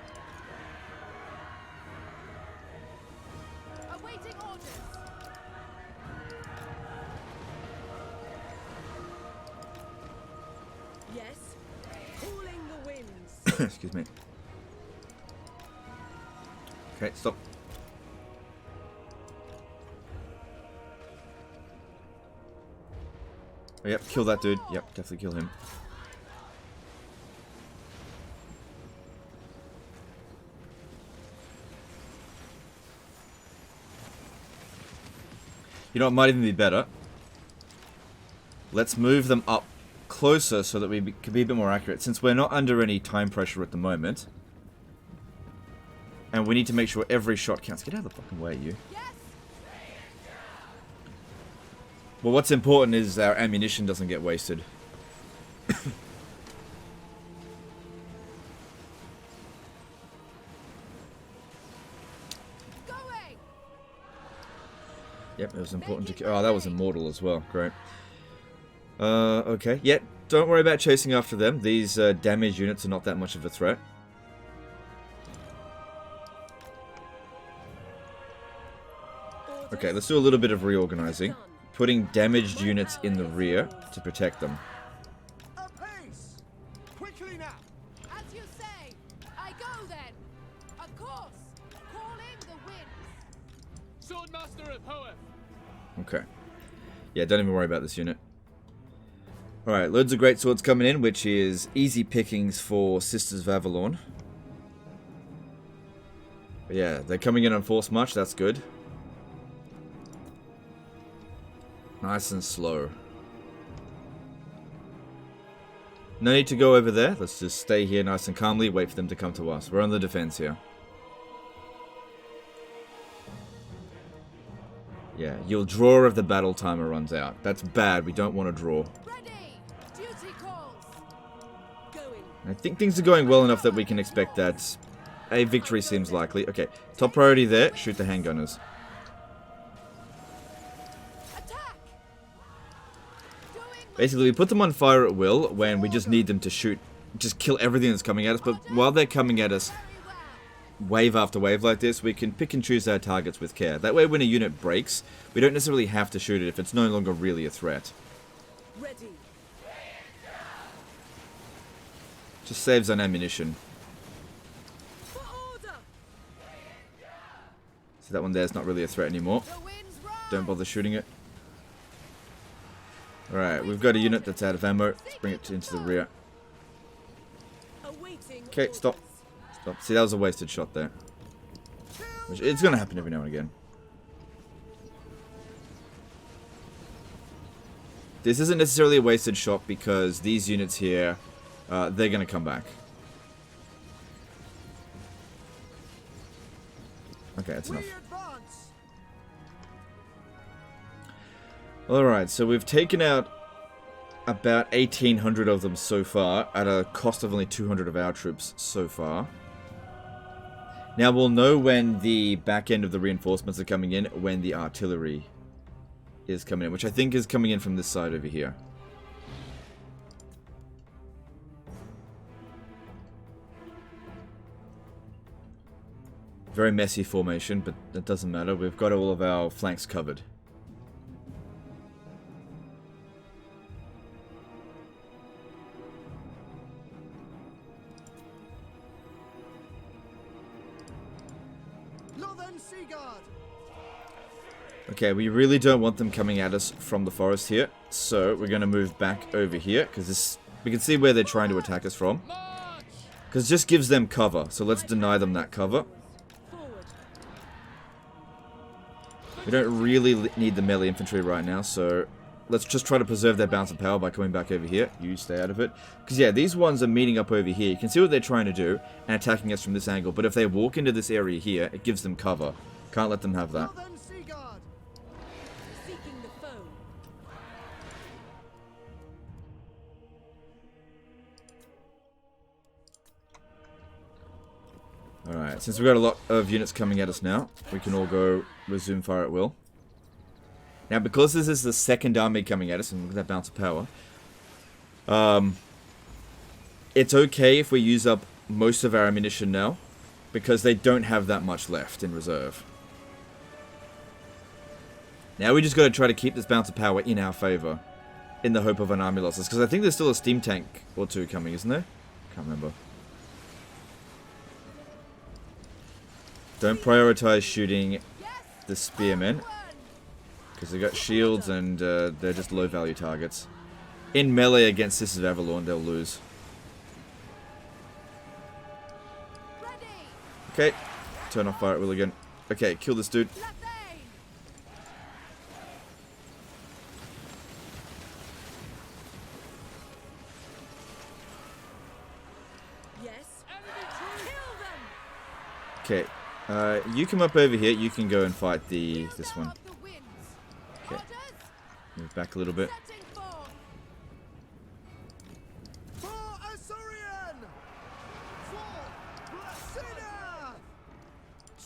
Awaiting orders. Yes. Cooling the winds. Excuse me. Okay, stop. Oh, yep, kill that dude. Yep, definitely kill him. You know what might even be better? Let's move them up closer so that we can be a bit more accurate. Since we're not under any time pressure at the moment. And we need to make sure every shot counts. Get out of the fucking way, you. Yes. Well, what's important is our ammunition doesn't get wasted. Going. Yep, it was important to... Oh, that was immortal as well. Great. Okay. Yeah, don't worry about chasing after them. These damage units are not that much of a threat. Okay, let's do a little bit of reorganizing. Putting damaged units in the rear to protect them. Apace. Quickly now. As you say. I go then. Of course. Calling the winds. Swordmaster of Hoeth. Okay. Yeah, don't even worry about this unit. Alright, loads of great swords coming in, which is easy pickings for Sisters of Avalon. But yeah, they're coming in on force march, that's good. Nice and slow. No need to go over there. Let's just stay here nice and calmly, wait for them to come to us. We're on the defense here. Yeah, you'll draw if the battle timer runs out. That's bad. We don't want to draw. Ready. Duty calls. Going. I think things are going well enough that we can expect that a victory seems likely. Okay, top priority there. Shoot the handgunners. Attack. Doing my Basically, we put them on fire at will when we just need them to shoot. Just kill everything that's coming at us. But while they're coming at us very well. wave after wave like this, we can pick and choose our targets with care. That way, when a unit breaks, we don't necessarily have to shoot it if it's no longer really a threat. Ready. Just saves on ammunition. For order. So that one there's not really a threat anymore. The winds rise. Don't bother shooting it. Alright, we've got a unit that's out of ammo. Let's bring it into the rear. Awaiting Okay, orders. stop. Stop. See, that was a wasted shot there. Which, it's going to happen every now and again. This isn't necessarily a wasted shot because these units here, they're going to come back. Okay, that's enough. We advance. Alright, so we've taken out about 1,800 of them so far, at a cost of only 200 of our troops so far. Now we'll know when the back end of the reinforcements are coming in, when the artillery is coming in, which I think is coming in from this side over here. Very messy formation, but that doesn't matter. We've got all of our flanks covered. Northern Seaguard. Okay, we really don't want them coming at us from the forest here, so we're going to move back over here, because we can see where they're trying to attack us from. Because it just gives them cover, so let's deny them that cover. Forward. We don't really need the melee infantry right now, so let's just try to preserve their balance of power by coming back over here. You stay out of it. Because yeah, these ones are meeting up over here. You can see what they're trying to do, and attacking us from this angle, but if they walk into this area here, it gives them cover. Can't let them have that. Northern Seaguard. Seeking the foe. Alright, since we've got a lot of units coming at us now, we can all go resume fire at will. Now, because this is the second army coming at us, and look at that bounce of power, it's okay if we use up most of our ammunition now, because they don't have that much left in reserve. Now we just got to try to keep this bounce of power in our favour, in the hope of an army losses, because I think there's still a steam tank or two coming, isn't there? Can't remember. Don't prioritize shooting Yes. the spearmen, One. because they've got shields and they're just low value targets. In melee against Sisters of Avalon, they'll lose. Ready. Okay, turn off fire at will again. Okay, kill this dude. Lethane. Yes. Kill them. Okay, you come up over here. You can go and fight this Them one. of the winds. Okay. Orders. Move back a little bit. Setting forth. For Azurian. For Blessina.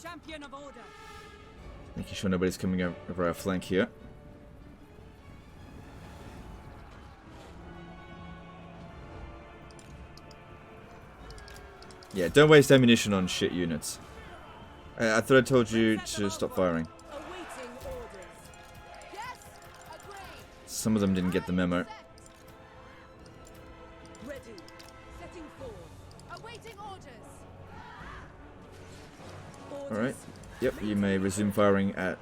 Champion of order. Making sure nobody's coming over our flank here. Yeah, don't waste ammunition on shit units. I thought I told you to stop firing. Awaiting orders. Yes. Agreed. Some of them didn't get the memo. Set. Ready. Setting forth. Awaiting orders. Alright. Yep, you may resume firing at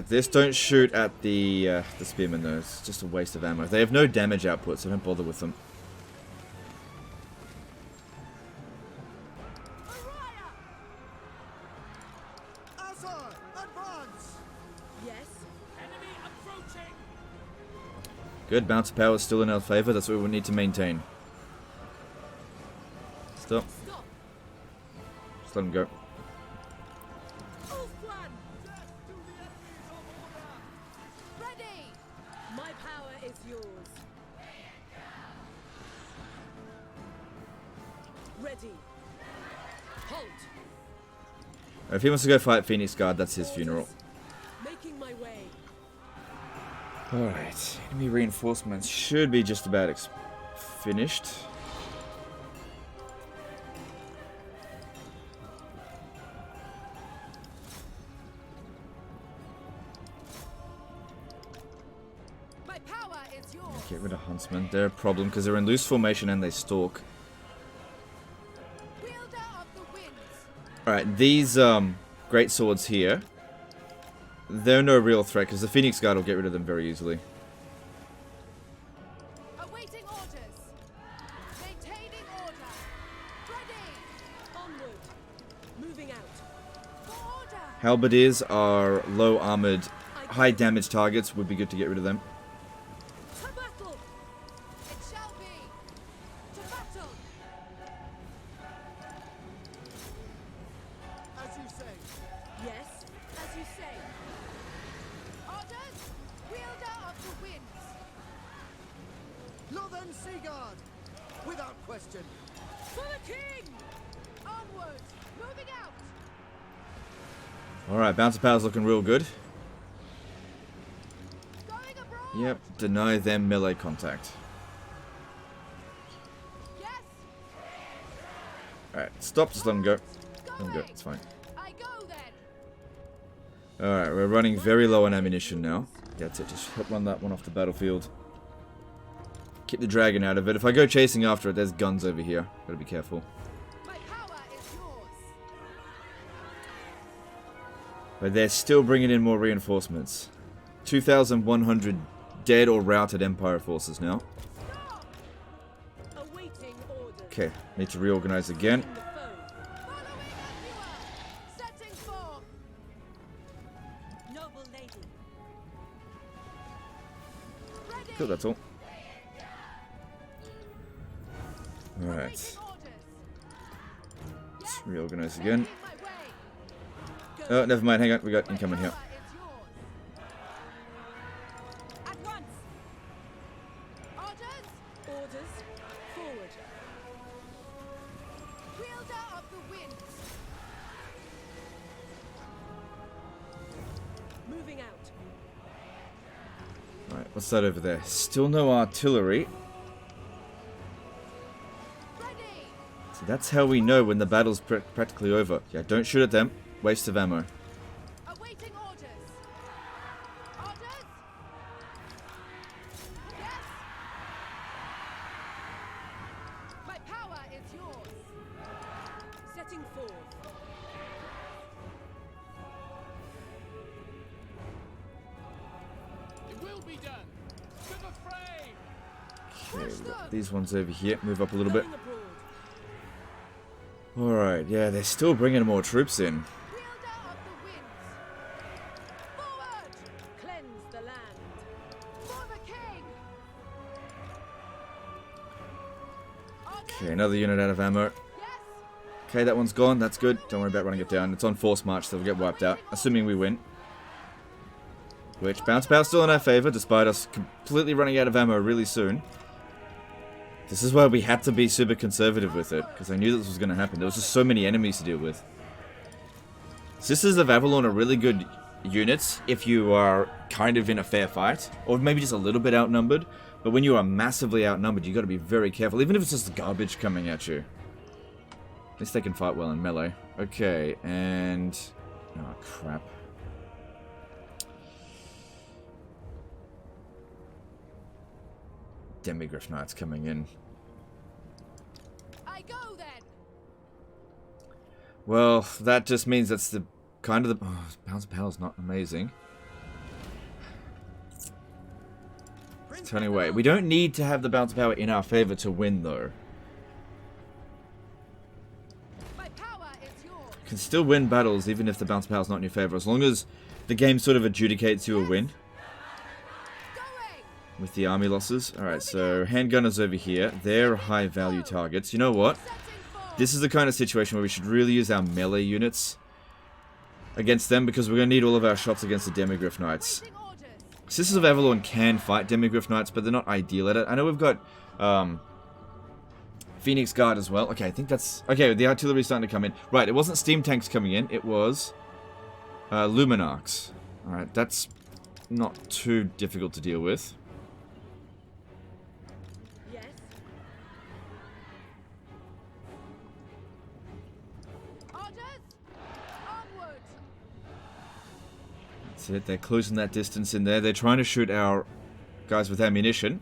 this. Don't shoot at the spearmen though. It's just a waste of ammo. They have no damage output, so don't bother with them. Azar, advance. Yes. Enemy approaching. Good, bounce of power is still in our favor. That's what we need to maintain. Stop. Stop. Just let them go. Full flan. power is yours. Ready. Halt. If he wants to go fight Phoenix Guard, that's his funeral. Making my way. Alright, enemy reinforcements should be just about finished. My power is yours. Get rid of Huntsmen. They're a problem because they're in loose formation and they stalk. Wielder of the winds. Alright, these great swords here, they're no real threat because the Phoenix Guard will get rid of them very easily. Awaiting orders. Maintaining order. Ready. Onward. Moving out. For order. Halberdiers are low armored, high damage targets. Would be good to get rid of them. To battle. It shall be. To battle. As you say. Yes, as you say. Orders. Wielder of the winds. Northern Seaguard. Without question. For the king. Onward. Moving out. Alright, Bouncer Power's looking real good. Going abroad. Yep, deny them melee contact. Yes. Alright, stop, just let them go. Let them go, Going. it's fine. I go then. Alright, we're running very low on ammunition now. That's it, just run that one off the battlefield. Keep the dragon out of it. If I go chasing after it, there's guns over here. Gotta be careful. My power is yours. But they're still bringing in more reinforcements. 2,100 dead or routed Empire forces now. Stop. Awaiting orders. Okay, need to reorganize again. The foe. Following as you are. Setting forth. Noble lady. Ready. Cool, that's all. Alright, Awaiting orders. let's reorganize again. Making my way. Oh, never mind, hang on, we got incoming here. Power is yours. At once. Orders. Orders. Forward. Wielder of the winds. Moving out. Right, what's that over there? Still no artillery. Ready. So that's how we know when the battle's practically over. Yeah, don't shoot at them. Waste of ammo. Awaiting orders. Orders. Yes. My power is yours. Setting forth. It will be done. To the fray. Okay, we've got these ones over here. Move up a little bit. Going abroad. Alright, yeah, they're still bringing more troops in. Wielder of the winds. Forward. Cleanse the land. For the king. Orders. Okay, another unit out of ammo. Yes. Okay, that one's gone. That's good. Don't worry about running it down. It's on force march, so we'll get wiped out. Assuming we win. Which, Bounce Power's still in our favor, despite us completely running out of ammo really soon. This is why we had to be super conservative with it, because I knew this was going to happen. There was just so many enemies to deal with. Sisters of Avalon are really good units if you are kind of in a fair fight, or maybe just a little bit outnumbered. But when you are massively outnumbered, you got to be very careful, even if it's just garbage coming at you. At least they can fight well in melee. Okay, and... oh, crap. Demigryph Knights coming in. I go then. Well, that just means that's the kind of the... oh, Bounce Power's not amazing. So anyway, we don't need to have the Bounce Power in our favor to win, though. My power is yours. You can still win battles even if the Bounce Power's not in your favor, as long as the game sort of adjudicates you a win. Going. With the army losses. Alright, so handgunners over here. They're high value targets. You know what? Setting forth. This is the kind of situation where we should really use our melee units against them, because we're going to need all of our shots against the Demigryph Knights. Awaiting orders. Sisters of Avalon can fight Demigryph Knights, but they're not ideal at it. I know we've got Phoenix Guard as well. Okay, I think that's... Okay, the artillery's starting to come in. Right, it wasn't steam tanks coming in. It was Luminarchs. Alright, that's not too difficult to deal with. Yes. Orders! Onward! That's it. They're closing that distance in there. They're trying to shoot our guys with ammunition.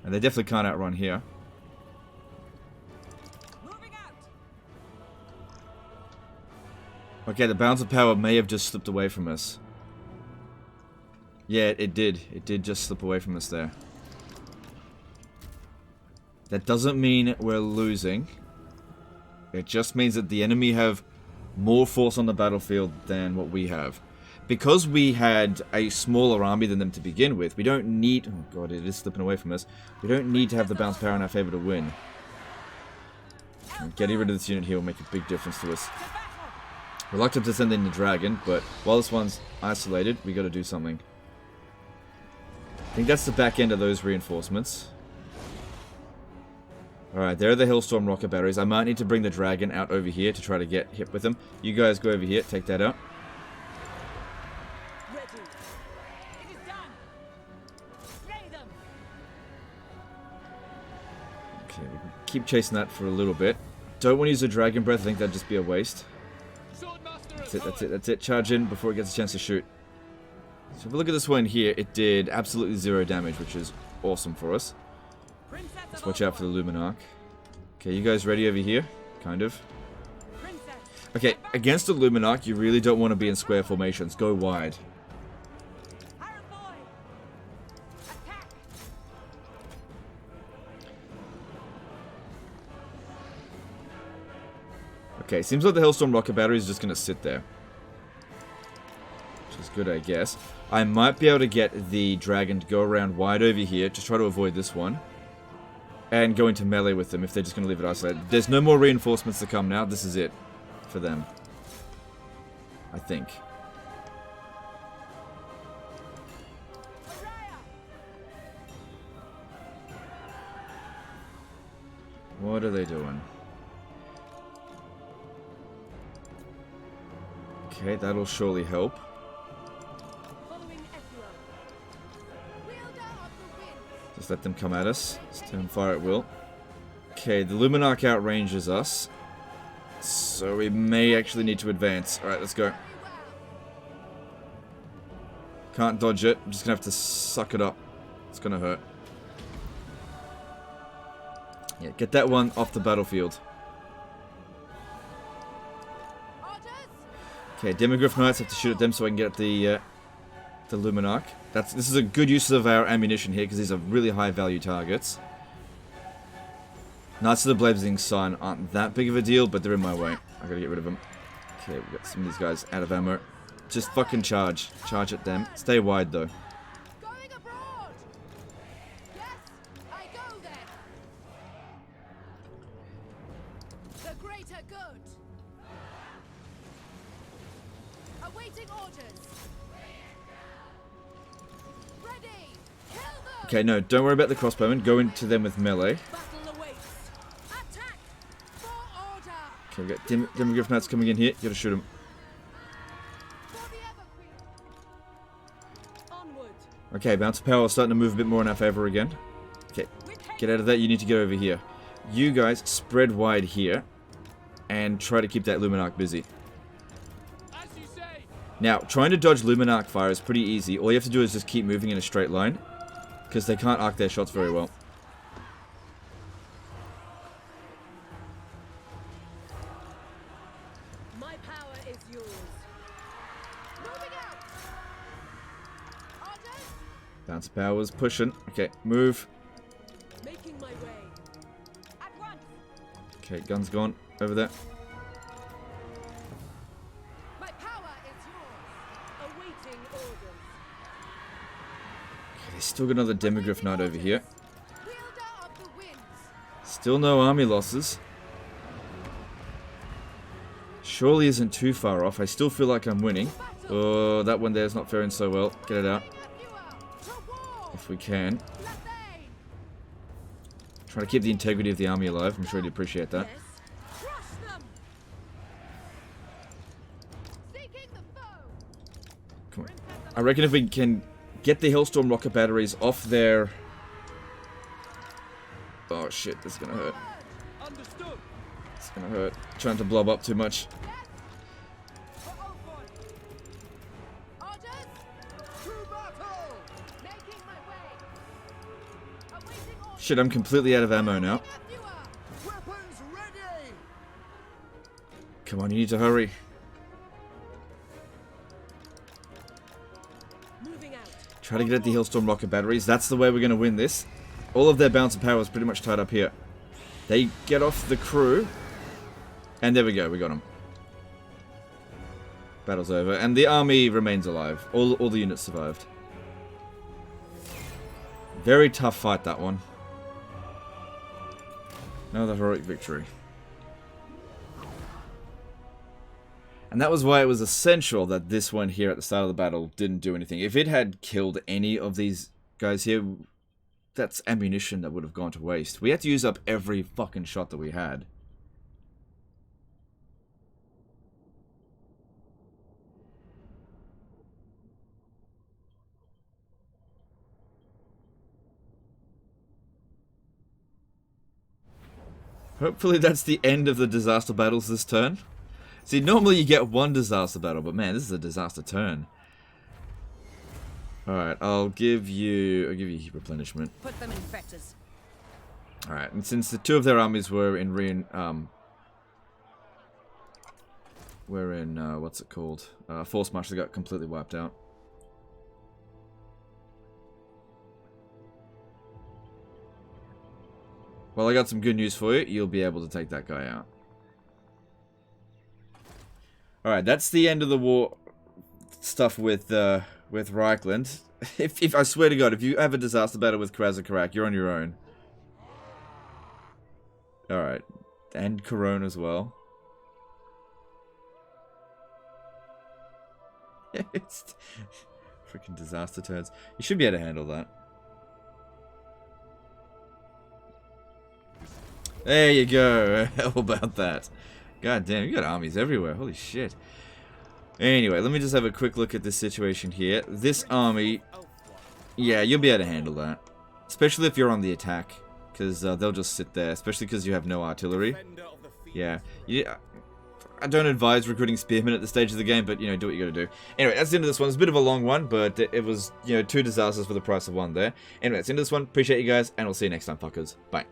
And they definitely can't outrun here. Moving out. Okay, the balance of power may have just slipped away from us. Yeah, it did. It did just slip away from us there. That doesn't mean we're losing. It just means that the enemy have more force on the battlefield than what we have. Because we had a smaller army than them to begin with, we don't need... Oh god, it is slipping away from us. We don't need to have the balance power in our favor to win. And getting rid of this unit here will make a big difference to us. Reluctant to send in the dragon, but while this one's isolated, we gotta do something. I think that's the back end of those reinforcements. Alright, there are the Hailstorm rocket batteries. I might need to bring the dragon out over here to try to get hit with them. You guys go over here, take that out. Ready. It is done. Slay them. Okay, we can keep chasing that for a little bit. Don't want to use the dragon breath, I think that'd just be a waste. Swordmaster That's it, that's it, that's it. Charge in before it gets a chance to shoot. So if we look at this one here, it did absolutely 0 damage, which is awesome for us. Princess Let's of watch out for the Luminarch. Okay, you guys ready over here? Kind of. Princess. Okay, against the Luminarch, you really don't want to be in square formations. Go wide. Iron boy. Attack. Okay, seems like the Hailstorm rocket battery is just going to sit there. Which is good, I guess. I might be able to get the dragon to go around wide over here. Just try to avoid this one. And go into melee with them if they're just going to leave it isolated. There's no more reinforcements to come now. This is it for them. I think. What are they doing? Okay, that'll surely help. Following Ephraim. Wielder of the winds! Just let them come at us. Stand fire at will. Okay, the Luminarch outranges us. So we may actually need to advance. Alright, let's go. Very well. Can't dodge it. I'm just gonna have to suck it up. It's gonna hurt. Yeah, get that one off the battlefield. Orders! Okay, Demigryph Knights have to shoot at them so I can get the Luminarch. This is a good use of our ammunition here because these are really high value targets. Knights of the Blazing Sun aren't that big of a deal, but they're in my way. I gotta get rid of them. Okay, we've got some of these guys out of ammo. Just fucking charge. Charge at them. Stay wide though. Going abroad! Yes, I go then! The greater good! Awaiting orders! Ready! Kill them! Okay, no, don't worry about the crossbowmen. Go into them with melee. Battle awaits. Attack! For order! Okay, we've got Demigryph Knights coming in here. You gotta shoot them. For the Everqueen! Onward. Okay, bounce of power is starting to move a bit more in our favor again. Okay, get out of that. You need to get over here. You guys spread wide here and try to keep that Luminarch busy. As you say. Now, trying to dodge Luminarch fire is pretty easy. All you have to do is just keep moving in a straight line because they can't arc their shots very well. My power is yours. Moving out! Orders! Bounce of power is pushing. Okay, move. Making my way. At once. Okay, gun's gone. Over there. My power is yours! Awaiting orders. Okay, there's still got another Demigryph Knight over here. Wielder of the winds! Still no army losses. Surely isn't too far off. I still feel like I'm winning. Oh, that one there's not faring so well. Get it out. At you are! if we can. Lathane! Try to keep the integrity of the army alive. I'm sure you'd appreciate that. Yes. Crush them! Seeking the foe! Come on. I reckon if we can get the Hailstorm rocket batteries off their... Oh shit, this is gonna hurt. Understood. It's gonna hurt. Trying to blob up too much. Orders! To battle! Making my way! Awaiting orders! Shit, I'm completely out of ammo now. As you are! Weapons ready! Come on, you need to hurry. Moving out. Try to get at the Hailstorm rocket batteries. That's the way we're gonna win this. All of their balance of power is pretty much tied up here. They get off the crew. And there we go, we got them. Battle's over. And the army remains alive. All the units survived. Very tough fight, that one. Another heroic victory. And that was why it was essential that this one here at the start of the battle didn't do anything. If it had killed any of these guys here, that's ammunition that would have gone to waste. We had to use up every fucking shot that we had. Hopefully that's the end of the disaster battles this turn. See, normally you get one disaster battle, but man, this is a disaster turn. Alright, I'll give you replenishment. Put them in fetters. Alright, and since the two of their armies were in what's it called? Force March, they got completely wiped out. Well, I got some good news for you. You'll be able to take that guy out. Alright, that's the end of the war stuff with Reichland. If I swear to God, if you have a disaster battle with Krasakarak, you're on your own. Alright. And Corone as well. It's freaking disaster turns. You should be able to handle that. There you go. How about that? God damn, you got armies everywhere. Holy shit. Anyway, let me just have a quick look at this situation here. This army, yeah, you'll be able to handle that. Especially if you're on the attack. Because they'll just sit there. Especially because you have no artillery. Yeah. I don't advise recruiting spearmen at this stage of the game, but, you know, do what you gotta do. Anyway, that's the end of this one. It's a bit of a long one, but it was, you know, 2 disasters for the price of 1 there. Anyway, that's the end of this one. Appreciate you guys, and we'll see you next time, fuckers. Bye.